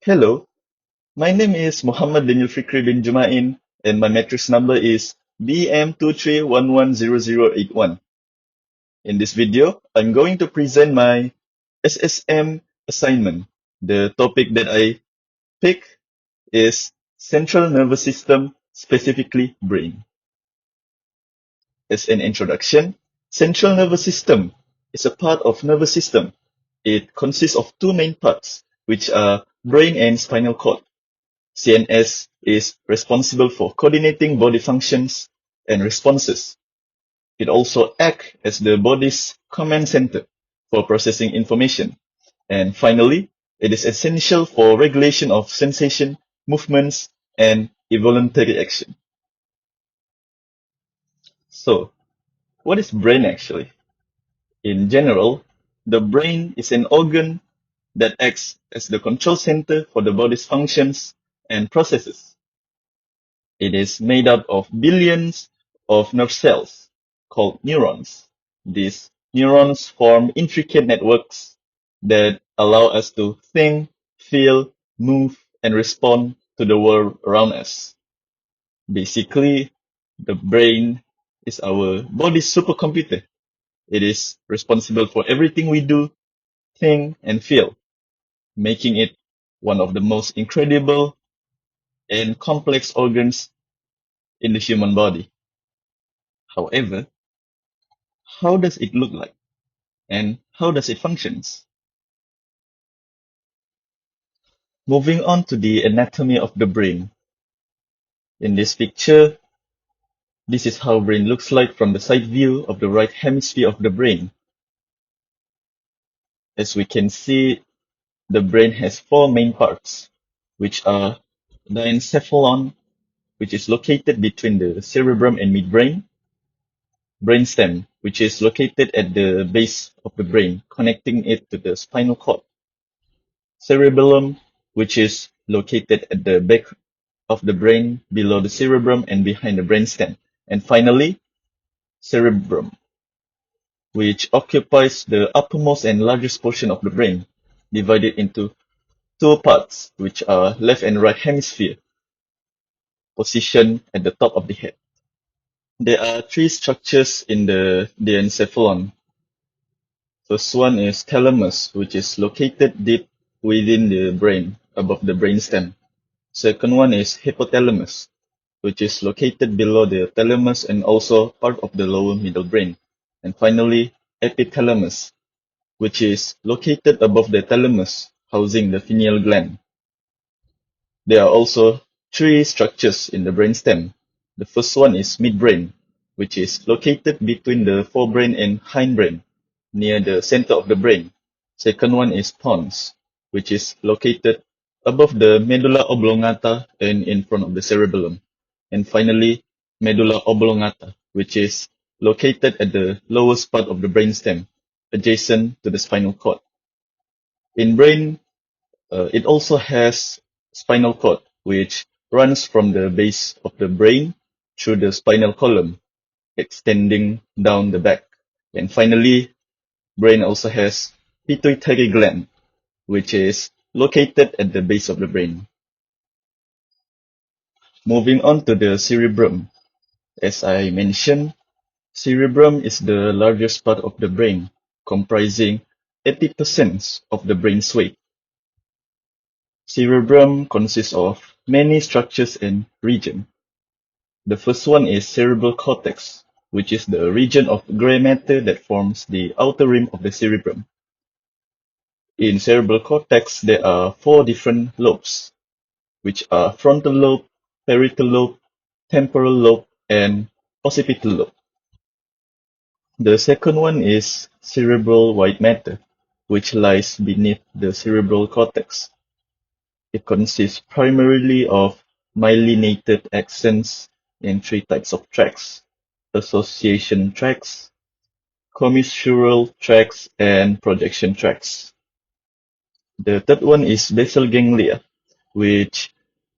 Hello, my name is Muhammad Daniel Fiqri bin Jumain, and my matrix number is BM23110081. In this video, I'm going to present my SSM assignment. The topic that I pick is Central Nervous System, specifically brain. As an introduction, Central Nervous System is a part of nervous system. It consists of two main parts, which are brain and spinal cord. CNS is responsible for coordinating body functions and responses. It also acts as the body's command center for processing information. And finally, it is essential for regulation of sensation, movements, and involuntary action. So, what is brain actually? In general, the brain is an organ that acts as the control center for the body's functions and processes. It is made up of billions of nerve cells called neurons. These neurons form intricate networks that allow us to think, feel, move, and respond to the world around us. Basically, the brain is our body's supercomputer. It is responsible for everything we do, think, and feel, making it one of the most incredible and complex organs in the human body. However, how does it look like and how does it functions? Moving on to the anatomy of the brain. In this picture, this is how brain looks like from the side view of the right hemisphere of the brain. As we can see, the brain has four main parts, which are diencephalon, which is located between the cerebrum and midbrain, brainstem, which is located at the base of the brain, connecting it to the spinal cord, cerebellum, which is located at the back of the brain below the cerebrum and behind the brainstem. And finally, cerebrum, which occupies the uppermost and largest portion of the brain, divided into two parts, which are left and right hemisphere, positioned at the top of the head. There are three structures in the diencephalon. First one is thalamus, which is located deep within the brain, above the brainstem. Second one is hypothalamus, which is located below the thalamus and also part of the lower middle brain. And finally, epithalamus, which is located above the thalamus, housing the pineal gland. There are also three structures in the brainstem. The first one is midbrain, which is located between the forebrain and hindbrain, near the center of the brain. Second one is pons, which is located above the medulla oblongata and in front of the cerebellum. And finally, medulla oblongata, which is located at the lowest part of the brainstem, adjacent to the spinal cord. In brain, it also has spinal cord, which runs from the base of the brain through the spinal column, extending down the back. And finally, brain also has pituitary gland, which is located at the base of the brain. Moving on to the cerebrum. As I mentioned, cerebrum is the largest part of the brain, comprising 80% of the brain's weight. Cerebrum consists of many structures and regions. The first one is cerebral cortex, which is the region of gray matter that forms the outer rim of the cerebrum. In cerebral cortex, there are four different lobes, which are frontal lobe, parietal lobe, temporal lobe, and occipital lobe. The second one is cerebral white matter, which lies beneath the cerebral cortex. It consists primarily of myelinated axons in three types of tracts: association tracts, commissural tracts, and projection tracts. The third one is basal ganglia, which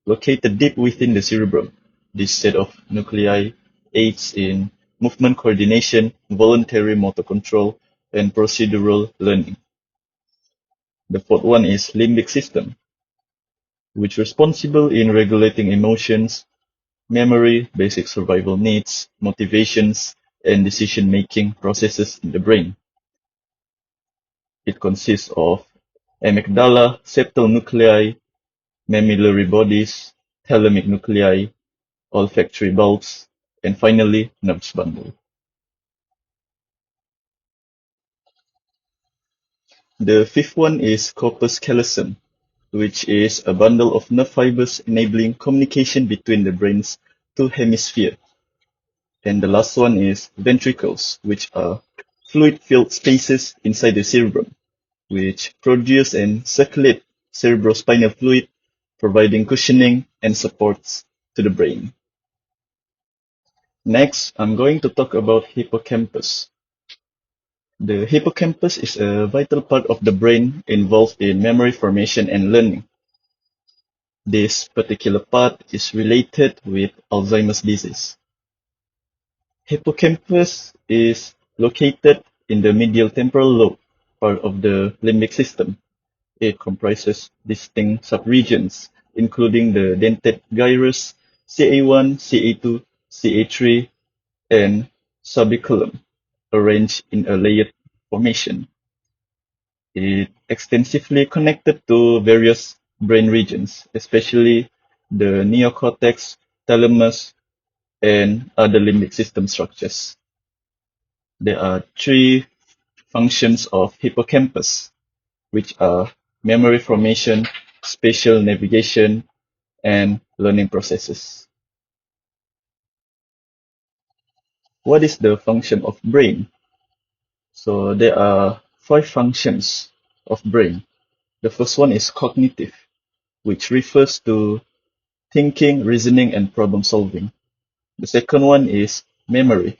located deep within the cerebrum. This set of nuclei aids in movement coordination, voluntary motor control, and procedural learning. The fourth one is limbic system, which is responsible in regulating emotions, memory, basic survival needs, motivations, and decision-making processes in the brain. It consists of amygdala, septal nuclei, mammillary bodies, thalamic nuclei, olfactory bulbs, and finally, nerves bundle. The fifth one is corpus callosum, which is a bundle of nerve fibers enabling communication between the brain's two hemispheres. And the last one is ventricles, which are fluid-filled spaces inside the cerebrum, which produce and circulate cerebrospinal fluid, providing cushioning and supports to the brain. Next, I'm going to talk about hippocampus. The hippocampus is a vital part of the brain involved in memory formation and learning. This particular part is related with Alzheimer's disease. Hippocampus is located in the medial temporal lobe, part of the limbic system. It comprises distinct subregions, including the dentate gyrus, CA1, CA2, CA3, and subiculum, arranged in a layered formation. It extensively connected to various brain regions, especially the neocortex, thalamus, and other limbic system structures. There are three functions of hippocampus, which are memory formation, spatial navigation, and learning processes. What is the function of brain? So there are five functions of brain. The first one is cognitive, which refers to thinking, reasoning, and problem solving. The second one is memory,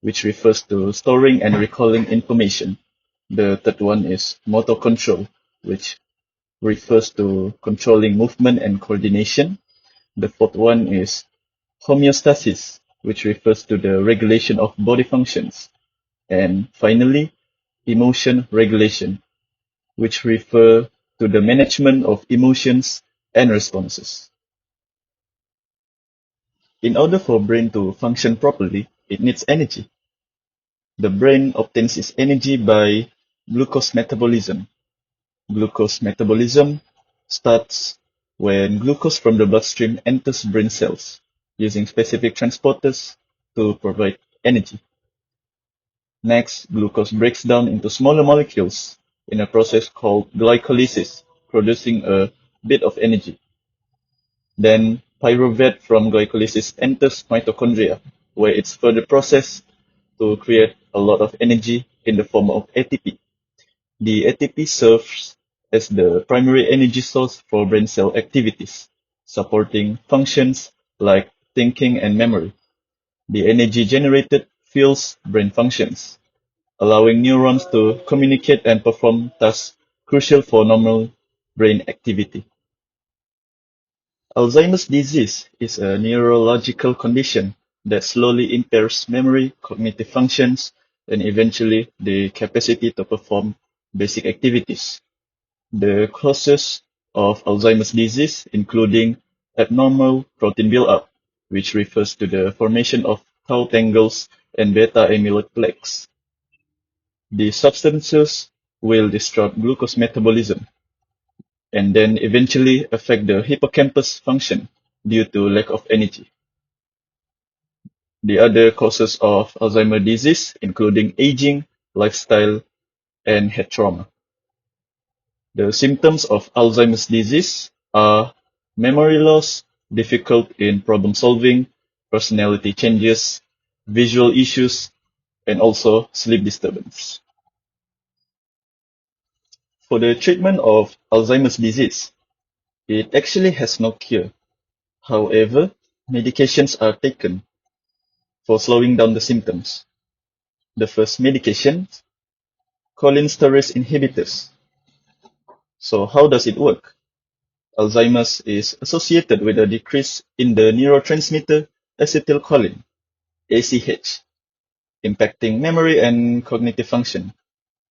which refers to storing and recalling information. The third one is motor control, which refers to controlling movement and coordination. The fourth one is homeostasis, which refers to the regulation of body functions. And finally, emotion regulation, which refer to the management of emotions and responses. In order for brain to function properly, it needs energy. The brain obtains its energy by glucose metabolism. Glucose metabolism starts when glucose from the bloodstream enters brain cells, using specific transporters to provide energy. Next, glucose breaks down into smaller molecules in a process called glycolysis, producing a bit of energy. Then, pyruvate from glycolysis enters mitochondria, where it's further processed to create a lot of energy in the form of ATP. The ATP serves as the primary energy source for brain cell activities, supporting functions like thinking and memory. The energy generated fuels brain functions, allowing neurons to communicate and perform tasks crucial for normal brain activity. Alzheimer's disease is a neurological condition that slowly impairs memory, cognitive functions, and eventually the capacity to perform basic activities. The causes of Alzheimer's disease including abnormal protein buildup, which refers to the formation of tau tangles and beta amyloid plaques. These substances will disrupt glucose metabolism and then eventually affect the hippocampus function due to lack of energy. The other causes of Alzheimer's disease including aging, lifestyle, and head trauma. The symptoms of Alzheimer's disease are memory loss, difficult in problem solving, personality changes, visual issues, and also sleep disturbance. For the treatment of Alzheimer's disease, it actually has no cure. However, medications are taken for slowing down the symptoms. The first medication, cholinesterase inhibitors. So how does it work? Alzheimer's is associated with a decrease in the neurotransmitter acetylcholine, ACH, impacting memory and cognitive function.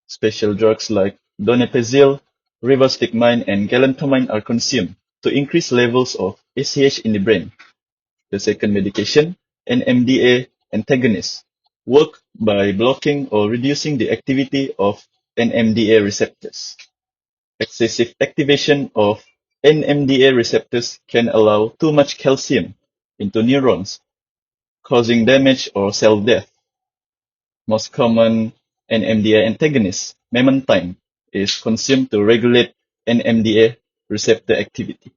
Special drugs like donepezil, rivastigmine, and galantamine are consumed to increase levels of ACH in the brain. The second medication, NMDA antagonists, work by blocking or reducing the activity of NMDA receptors. Excessive activation of NMDA receptors can allow too much calcium into neurons, causing damage or cell death. Most common NMDA antagonist, memantine, is consumed to regulate NMDA receptor activity.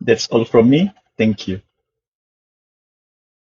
That's all from me. Thank you.